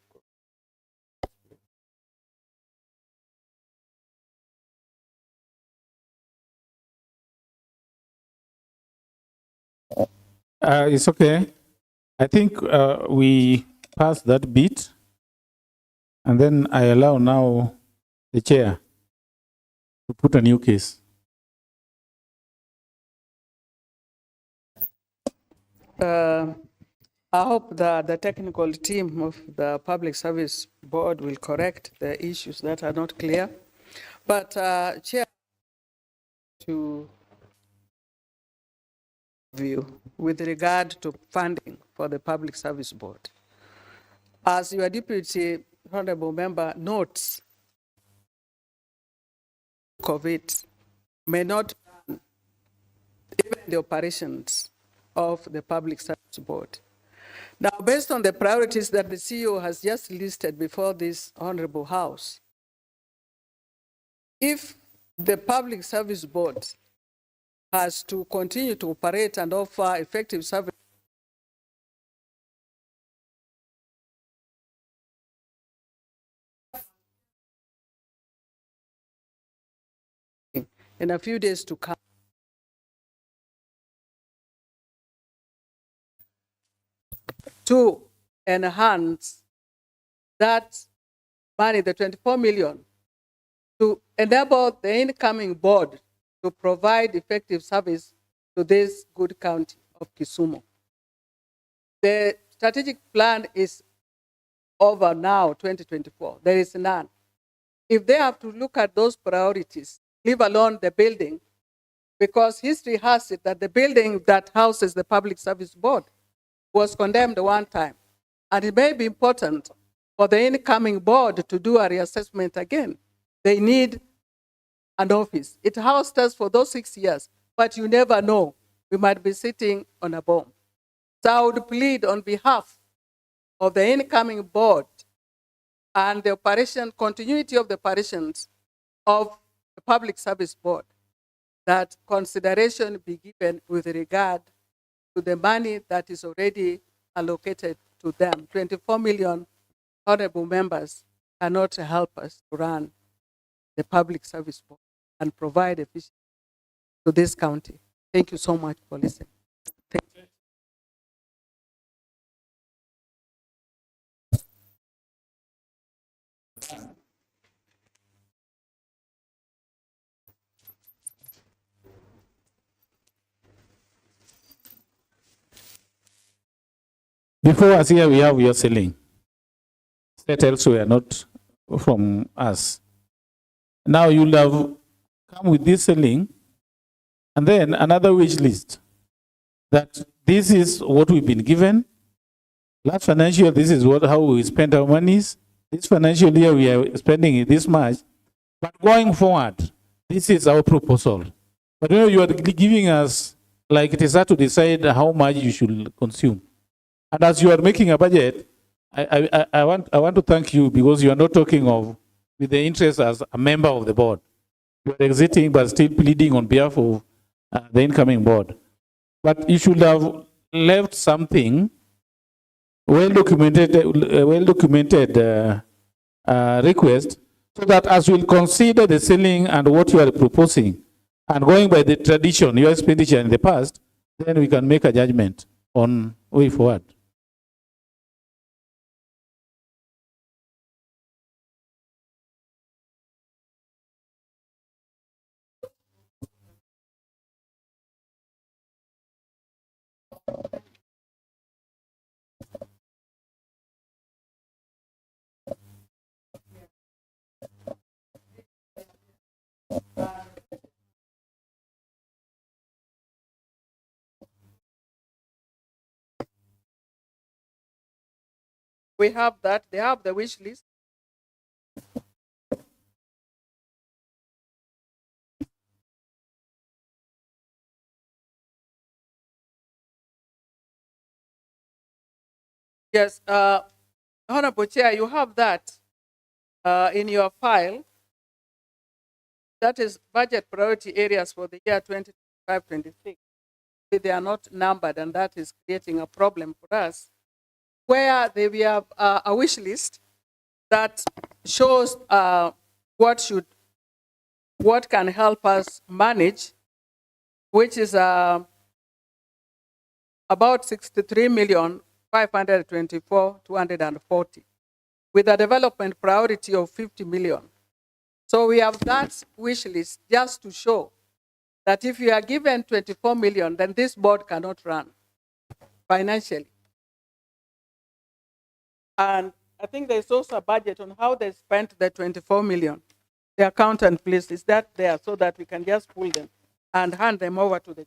It's okay. I think we pass that bit, and then I allow now the chair to put a new case. I hope that the technical team of the Public Service Board will correct the issues that are not clear. But Chair, to view with regard to funding for the Public Service Board. As your deputy honorable member notes, COVID may not run even the operations of the Public Service Board. Now, based on the priorities that the CEO has just listed before this honorable House, if the Public Service Board has to continue to operate and offer effective service in a few days to come, to enhance that money, the 24 million, to enable the incoming board to provide effective service to this good county of Kisumu. The strategic plan is over now, 2024. There is none. If they have to look at those priorities, leave alone the building, because history has it that the building that houses the Public Service Board was condemned one time. And it may be important for the incoming board to do a reassessment again. They need an office. It housed us for those 6 years, but you never know. We might be sitting on a bomb. So I would plead on behalf of the incoming board and the continuity of the operations of the Public Service Board, that consideration be given with regard to the money that is already allocated to them. 24 million honorable members cannot help us to run the Public Service Board and provide efficiency to this county. Thank you so much for listening. Thank you. Before us here, we have your ceiling. Set elsewhere, not from us. Now you'll have come with this ceiling, and then another wish list. That this is what we've been given. Last financial year, this is how we spent our monies. This financial year, we are spending this much. But going forward, this is our proposal. But you are giving us, like it is hard to decide how much you should consume. And as you are making a budget, I want to thank you, because you are not talking of with the interest as a member of the board. You are exiting but still pleading on behalf of the incoming board. But you should have left something well-documented request, so that as we'll consider the ceiling and what you are proposing, and going by the tradition, your expenditure in the past, then we can make a judgment on way forward. We have that. They have the wish list. Yes, Honorable Chair, you have that in your file. That is budget priority areas for the year 2025-26. They are not numbered, and that is creating a problem for us. Where we have a wish list that shows what can help us manage, which is about 63,524,240, with a development priority of 50 million. So we have that wish list just to show that if you are given 24 million, then this board cannot run financially. And I think there's also a budget on how they spent the 24 million. The accountant, please, is that there so that we can just pull them and hand them over to the.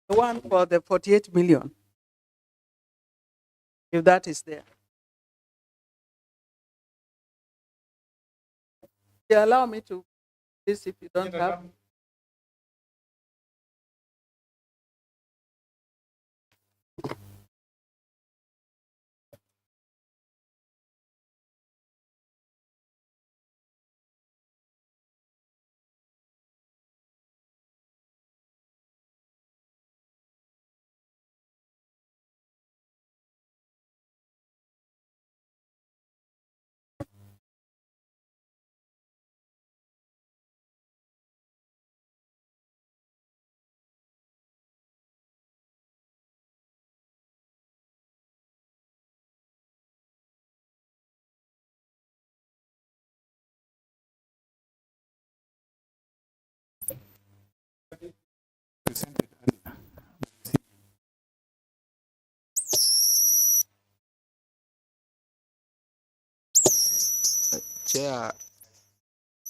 The one for the 48 million, if that is there. You allow me to this if you don't have. Chair,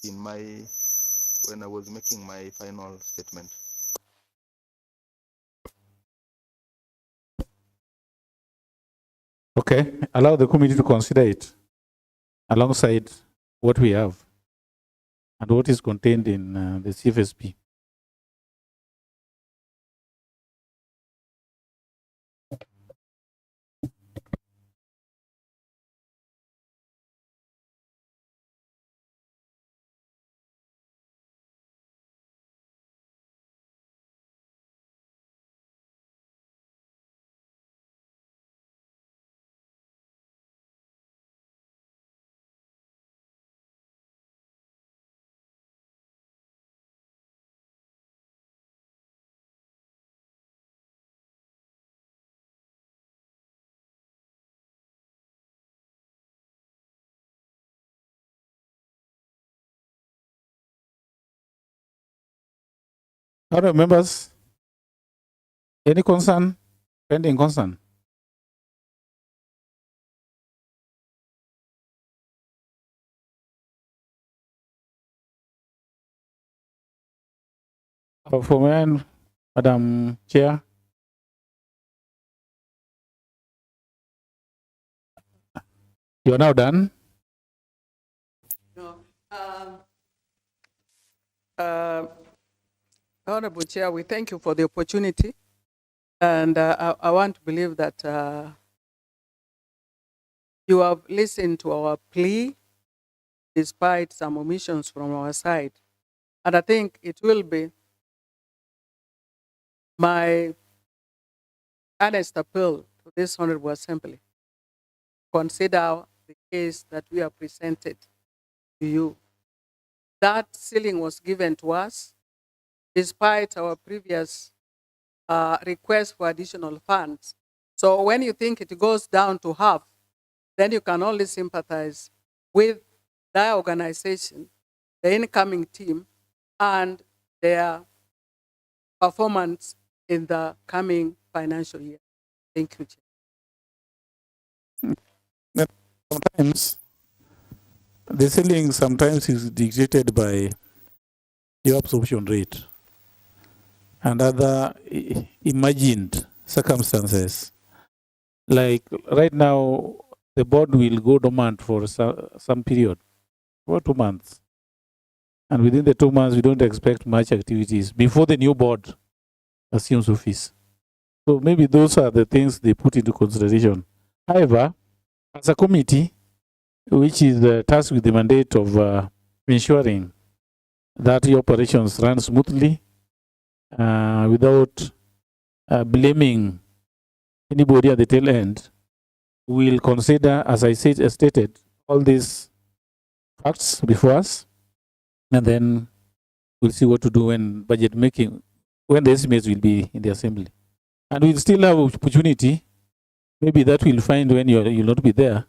when I was making my final statement. Okay, allow the committee to consider it alongside what we have and what is contained in the CFSP. Other members, any concern, pending concern? For me, Madam Chair, you are now done. No. Honorable Chair, we thank you for the opportunity. And I want to believe that you have listened to our plea despite some omissions from our side. And I think it will be my honest appeal to this Honorable Assembly. Consider the case that we have presented to you. That ceiling was given to us despite our previous request for additional funds. So when you think it goes down to half, then you can only sympathize with their organization, the incoming team, and their performance in the coming financial year. Thank you, Chair. Sometimes the ceiling sometimes is dictated by your absorption rate and other imagined circumstances. Like right now, the board will go dormant for some period, for 2 months. And within the 2 months, we don't expect much activities before the new board assumes office. So maybe those are the things they put into consideration. However, as a committee, which is tasked with the mandate of ensuring that the operations run smoothly without blaming anybody at the tail end, we'll consider, as I stated, all these facts before us, and then we'll see what to do when budget making, when the estimates will be in the assembly. And we'll still have opportunity, maybe that we'll find when you'll not be there,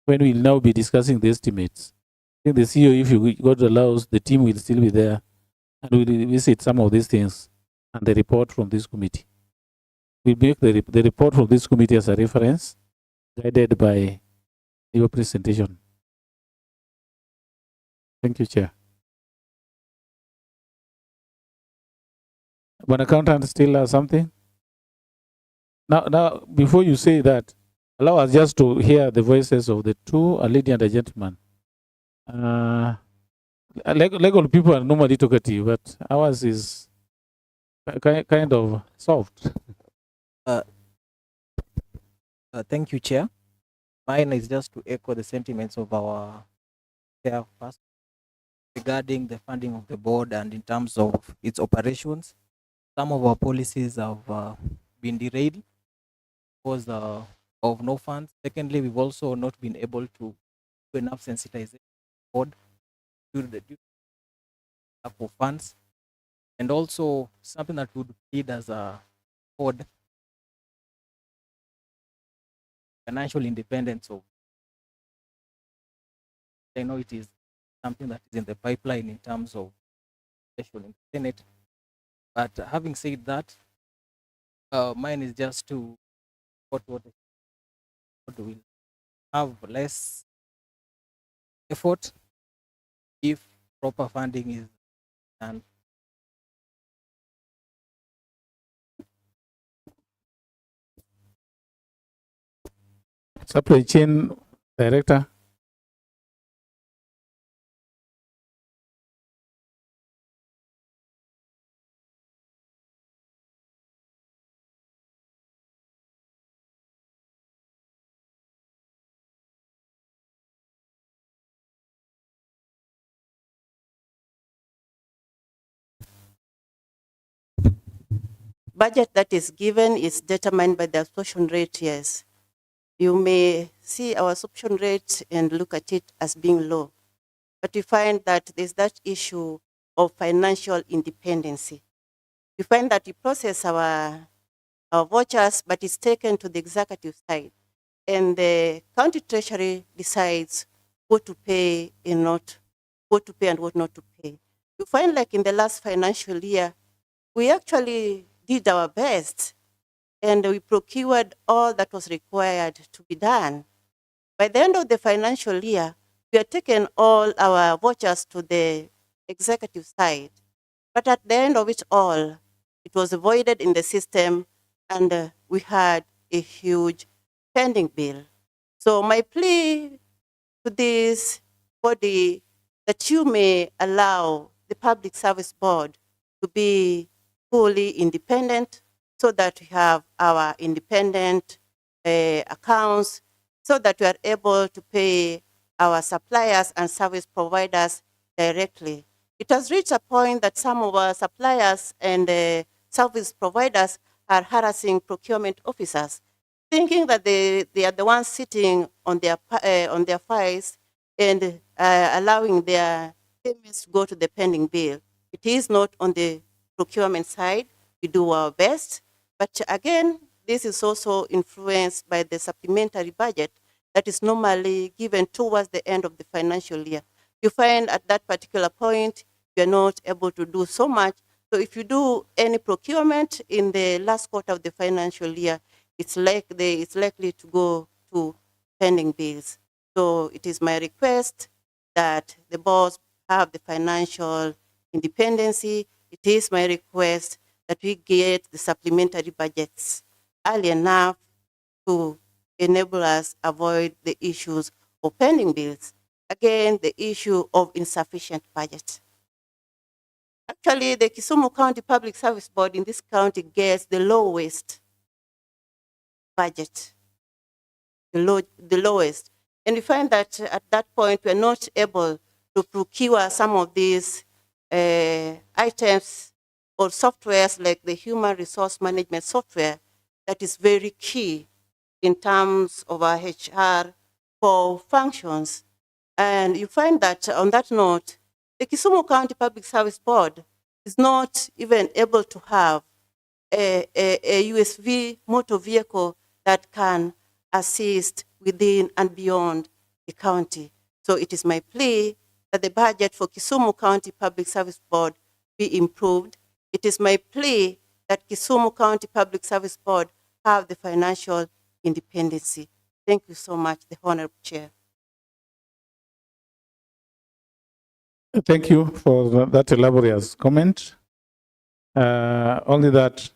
when we'll now be discussing the estimates. I think the CEO, if you God allows, the team will still be there, and we'll visit some of these things and the report from this committee. We'll make the report from this committee as a reference, guided by your presentation. Thank you, Chair. But accountant still has something? Now, before you say that, allow us just to hear the voices of the two, a lady and a gentleman. Legal people are normally talkative, but ours is kind of soft. Thank you, Chair. Mine is just to echo the sentiments of our chairperson regarding the funding of the board and in terms of its operations. Some of our policies have been derailed because of no funds. Secondly, we've also not been able to do enough sensitization board due to the lack of funds. And also something that would lead as a board, financial independence of. I know it is something that is in the pipeline in terms of in the Senate. But having said that, mine is just to what will have less effort if proper funding is done. Supply chain director. Budget that is given is determined by the absorption rate, yes. You may see our absorption rate and look at it as being low, but we find that there's that issue of financial independency. We find that we process our vouchers, but it's taken to the executive side, and the county treasury decides what to pay and what not to pay. You find like in the last financial year, we actually did our best and we procured all that was required to be done. By the end of the financial year, we had taken all our vouchers to the executive side. But at the end of it all, it was voided in the system and we had a huge pending bill. So my plea to this body that you may allow the Public Service Board to be fully independent so that we have our independent accounts so that we are able to pay our suppliers and service providers directly. It has reached a point that some of our suppliers and service providers are harassing procurement officers, thinking that they are the ones sitting on their files and allowing their payments to go to the pending bill. It is not on the procurement side. We do our best, but again, this is also influenced by the supplementary budget that is normally given towards the end of the financial year. You find at that particular point, you're not able to do so much. So if you do any procurement in the last quarter of the financial year, it's likely to go to pending bills. So it is my request that the boards have the financial independency, it is my request that we get the supplementary budgets early enough to enable us avoid the issues of pending bills. Again, the issue of insufficient budget. Actually, the Kisumu County Public Service Board in this county gets the lowest budget, the lowest. And we find that at that point, we're not able to procure some of these items or softwares like the human resource management software that is very key in terms of our HR for functions. And you find that on that note, the Kisumu County Public Service Board is not even able to have a USV motor vehicle that can assist within and beyond the county. So it is my plea that the budget for Kisumu County Public Service Board be improved. It is my plea that Kisumu County Public Service Board have the financial independency. Thank you so much, the Honorable Chair. Thank you for that elaborate comment. Only that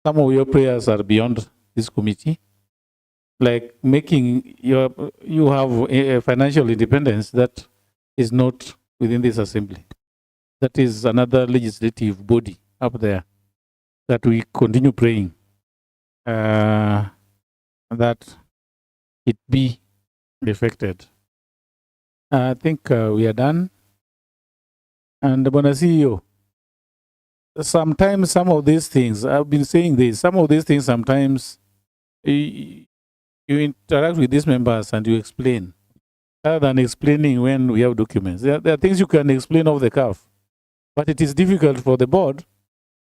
some of your prayers are beyond this committee, like making you have a financial independence that is not within this assembly. That is another legislative body up there that we continue praying that it be effected. I think we are done. And Bwana CEO, sometimes some of these things, I've been saying this, some of these things sometimes you interact with these members and you explain, rather than explaining when we have documents. There are things you can explain off the cuff, but it is difficult for the board.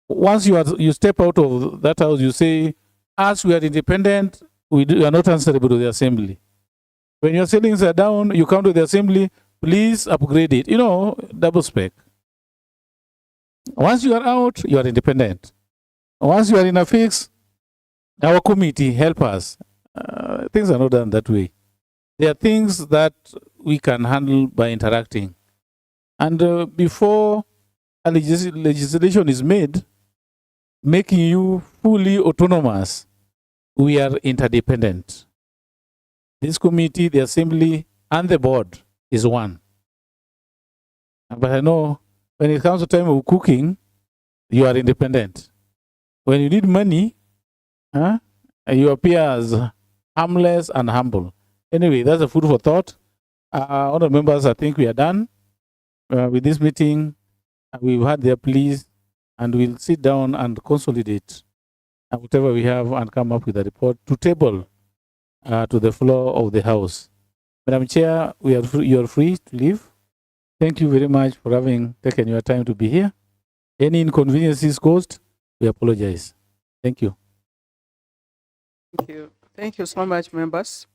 Once you step out of that house, you say, as we are independent, we are not answerable to the assembly. When your ceilings are down, you come to the assembly, please upgrade it. You know, double spec. Once you are out, you are independent. Once you are in a fix, our committee help us. Things are not done that way. There are things that we can handle by interacting. And before a legislation is made, making you fully autonomous, we are interdependent. This committee, the assembly, and the board is one. But I know when it comes to time of cooking, you are independent. When you need money, you appear as harmless and humble. Anyway, that's a food for thought. Honourable members, I think we are done with this meeting. We've had their pleas, and we'll sit down and consolidate whatever we have and come up with a report to table to the floor of the House. Madam Chair, you are free to leave. Thank you very much for having taken your time to be here. Any inconveniences caused, we apologize. Thank you. Thank you. Thank you so much, members.